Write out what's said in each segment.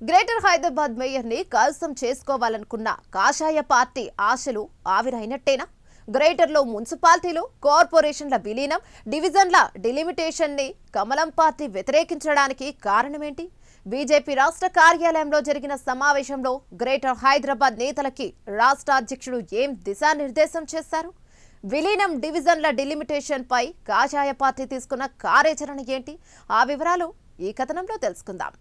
Greater Hyderabad mayor ని కైవసం చేసుకోవాలనుకున్న కాషాయ పార్టీ ఆశలు ఆవిరైనట్టేనా? గ్రేటర్ లో మున్సిపాలిటీలు, కార్పొరేషన్ల విలీనం, డివిజన్ల డిలిమిటేషన్ ని కమలం పార్టీ వ్యతిరేకించడానికి కారణమేంటి? బీజేపీ రాష్ట్ర కార్యాలయంలో జరిగిన సమావేశంలో గ్రేటర్ హైదరాబాద్ నేతలకి రాష్ట్ర అధ్యక్షుడు ఏం దిశానిర్దేశం చేశారు? విలీనం, డివిజన్ల డిలిమిటేషన్ పై కాషాయ పార్టీ తీసుకున్న కార్యాచరణ ఏంటి? ఆ వివరాలు ఈ కథనంలో తెలుసుకుందాం.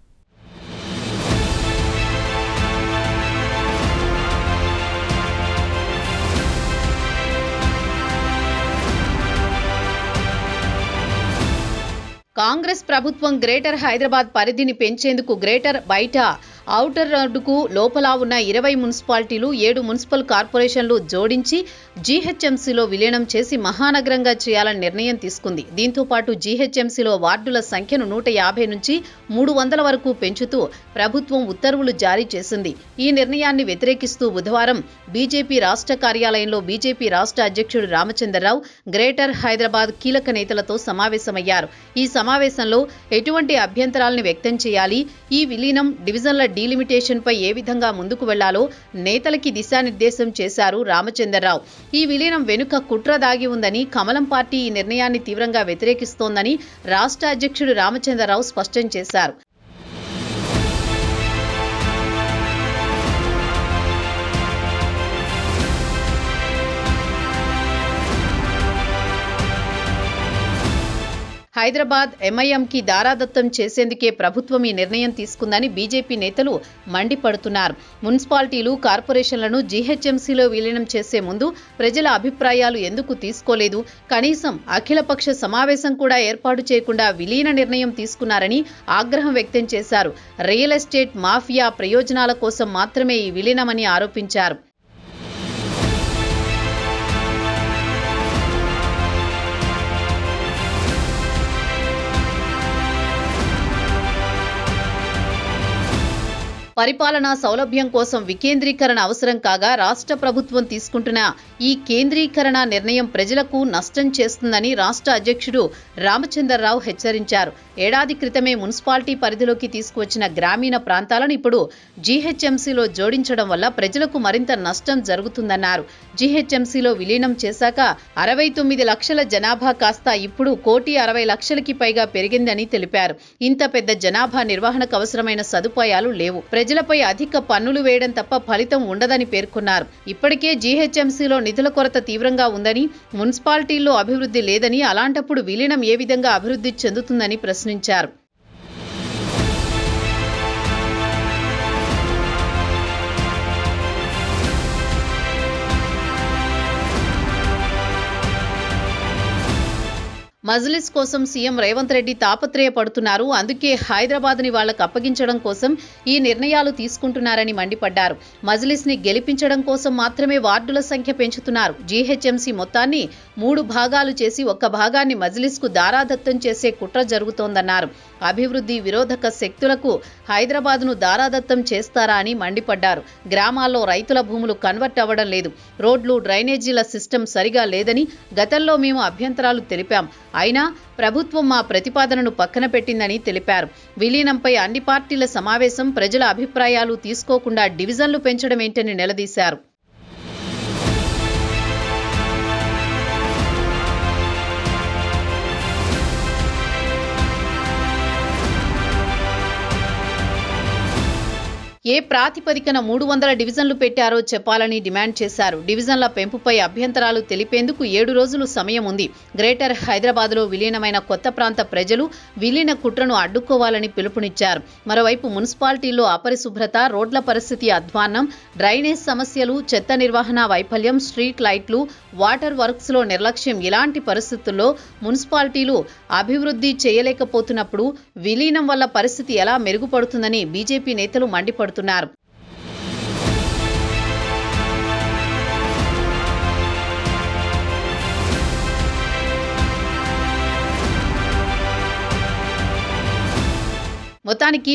కాంగ్రెస్ ప్రభుత్వం గ్రేటర్ హైదరాబాద్ పరిధిని పెంచేందుకు గ్రేటర్ బయట, ఔటర్ రోడ్డుకు లోపల ఉన్న 20 మున్సిపాలిటీలు, 7 మున్సిపల్ కార్పొరేషన్లు జోడించి జీహెచ్ఎంసీలో విలీనం చేసి మహానగరంగా చేయాలని నిర్ణయం తీసుకుంది. దీంతో పాటు జీహెచ్ఎంసీలో వార్డుల సంఖ్యను 150 నుంచి 300 వరకు పెంచుతూ ప్రభుత్వం ఉత్తర్వులు జారీ చేసింది. ఈ నిర్ణయాన్ని వ్యతిరేకిస్తూ బుధవారం బీజేపీ రాష్ట్ర కార్యాలయంలో బీజేపీ రాష్ట్ర అధ్యక్షుడు రామచంద్రరావు గ్రేటర్ హైదరాబాద్ కీలక నేతలతో సమావేశమయ్యారు. ఈ సమావేశంలో ఎటువంటి అభ్యంతరాలను వ్యక్తం చేయాలి, ఈ విలీనం, డివిజన్ల డీలిమిటేషన్ పై ఏ విధంగా ముందుకు వెళ్లాలో నేతలకి దిశానిర్దేశం చేశారు రామచంద్రరావు. ఈ విలీనం వెనుక కుట్ర దాగి ఉందని, కమలం పార్టీ ఈ నిర్ణయాన్ని తీవ్రంగా వ్యతిరేకిస్తోందని రాష్ట్ర అధ్యక్షుడు రామచంద్రరావు స్పష్టం చేశారు. హైదరాబాద్ ఎంఐఎంకి దారాదత్తం చేసేందుకే ప్రభుత్వం ఈ నిర్ణయం తీసుకుందని బీజేపీ నేతలు మండిపడుతున్నారు. మున్సిపాలిటీలు, కార్పొరేషన్లను జీహెచ్ఎంసీలో విలీనం చేసే ముందు ప్రజల అభిప్రాయాలు ఎందుకు తీసుకోలేదు? కనీసం అఖిలపక్ష సమావేశం కూడా ఏర్పాటు చేయకుండా విలీన నిర్ణయం తీసుకున్నారని ఆగ్రహం వ్యక్తం చేశారు. రియల్ ఎస్టేట్ మాఫియా ప్రయోజనాల కోసం మాత్రమే ఈ విలీనమని ఆరోపించారు. పరిపాలనా సౌలభ్యం కోసం వికేంద్రీకరణ అవసరం కాగా రాష్ట్ర ప్రభుత్వం తీసుకుంటున్న ఈ కేంద్రీకరణ నిర్ణయం ప్రజలకు నష్టం చేస్తుందని రాష్ట్ర అధ్యక్షుడు రామచంద్రరావు హెచ్చరించారు. ఏడాది క్రితమే మున్సిపాలిటీ పరిధిలోకి తీసుకువచ్చిన గ్రామీణ ప్రాంతాలను ఇప్పుడు జీహెచ్ఎంసీలో జోడించడం వల్ల ప్రజలకు మరింత నష్టం జరుగుతుందన్నారు. జీహెచ్ఎంసీలో విలీనం చేశాక 69 లక్షల జనాభా కాస్త ఇప్పుడు 1,60,00,000కి పైగా పెరిగిందని తెలిపారు. ఇంత పెద్ద జనాభా నిర్వహణకు అవసరమైన సదుపాయాలు లేవు. ప్రజలపై అధిక పన్నులు వేయడం తప్ప ఫలితం ఉండదని పేర్కొన్నారు. ఇప్పటికే జీహెచ్ఎంసీలో నిధుల కొరత తీవ్రంగా ఉందని, మున్సిపాలిటీల్లో అభివృద్ధి లేదని, అలాంటప్పుడు విలీనం ఏ విధంగా అభివృద్ధి చెందుతుందని ప్రశ్నించారు. మజ్లిస్ కోసం సీఎం రేవంత్ రెడ్డి తాపత్రయపడుతున్నారు. అందుకే హైదరాబాద్ని వాళ్లకు అప్పగించడం కోసం ఈ నిర్ణయాలు తీసుకుంటున్నారని మండిపడ్డారు. మజ్లిస్ ని గెలిపించడం కోసం మాత్రమే వార్డుల సంఖ్య పెంచుతున్నారు. జీహెచ్ఎంసీ మొత్తాన్ని 3 భాగాలు చేసి ఒక్క భాగాన్ని మజ్లిస్ కు దారాదత్తం చేసే కుట్ర జరుగుతోందన్నారు. అభివృద్ధి విరోధక శక్తులకు హైదరాబాద్ను దారాదత్తం చేస్తారా అని మండిపడ్డారు. గ్రామాల్లో రైతుల భూములు కన్వర్ట్ అవ్వడం లేదు. రోడ్లు, డ్రైనేజీల సిస్టమ్ సరిగా లేదని గతంలో మేము అభ్యంతరాలు తెలిపాం. అయినా ప్రభుత్వం మా ప్రతిపాదనను పక్కన పెట్టిందని తెలిపారు. విలీనంపై అన్ని పార్టీల సమావేశం, ప్రజల అభిప్రాయాలు తీసుకోకుండా డివిజన్లు పెంచడం ఏంటని నిలదీశారు. ఏ ప్రాతిపదికన 300 డివిజన్లు పెట్టారో చెప్పాలని డిమాండ్ చేశారు. డివిజన్ల పెంపుపై అభ్యంతరాలు తెలిపేందుకు 7 రోజులు సమయం ఉంది. గ్రేటర్ హైదరాబాద్లో విలీనమైన కొత్త ప్రాంత ప్రజలు విలీన కుట్రను అడ్డుకోవాలని పిలుపునిచ్చారు. మరోవైపు మున్సిపాలిటీల్లో అపరిశుభ్రత, రోడ్ల పరిస్థితి అధ్వాన్నం, డ్రైనేజ్ సమస్యలు, చెత్త నిర్వహణ వైఫల్యం, స్ట్రీట్ లైట్లు, వాటర్ వర్క్స్లో నిర్లక్ష్యం, ఇలాంటి పరిస్థితుల్లో మున్సిపాలిటీలు అభివృద్ధి చేయలేకపోతున్నప్పుడు విలీనం వల్ల పరిస్థితి ఎలా మెరుగుపడుతుందని బీజేపీ నేతలు మండిపడుతున్నారు. మొత్తానికి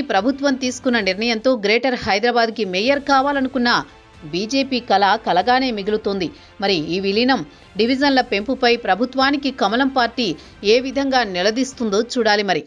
ప్రభుత్వం తీసుకున్న నిర్ణయంతో గ్రేటర్ హైదరాబాద్కి మేయర్ కావాలనుకున్న బీజేపీ కళ కలగానే మిగులుతోంది. మరి ఈ విలీనం, డివిజన్ల పెంపుపై ప్రభుత్వానికి కమలం పార్టీ ఏ విధంగా నిలదీస్తుందో చూడాలి మరి.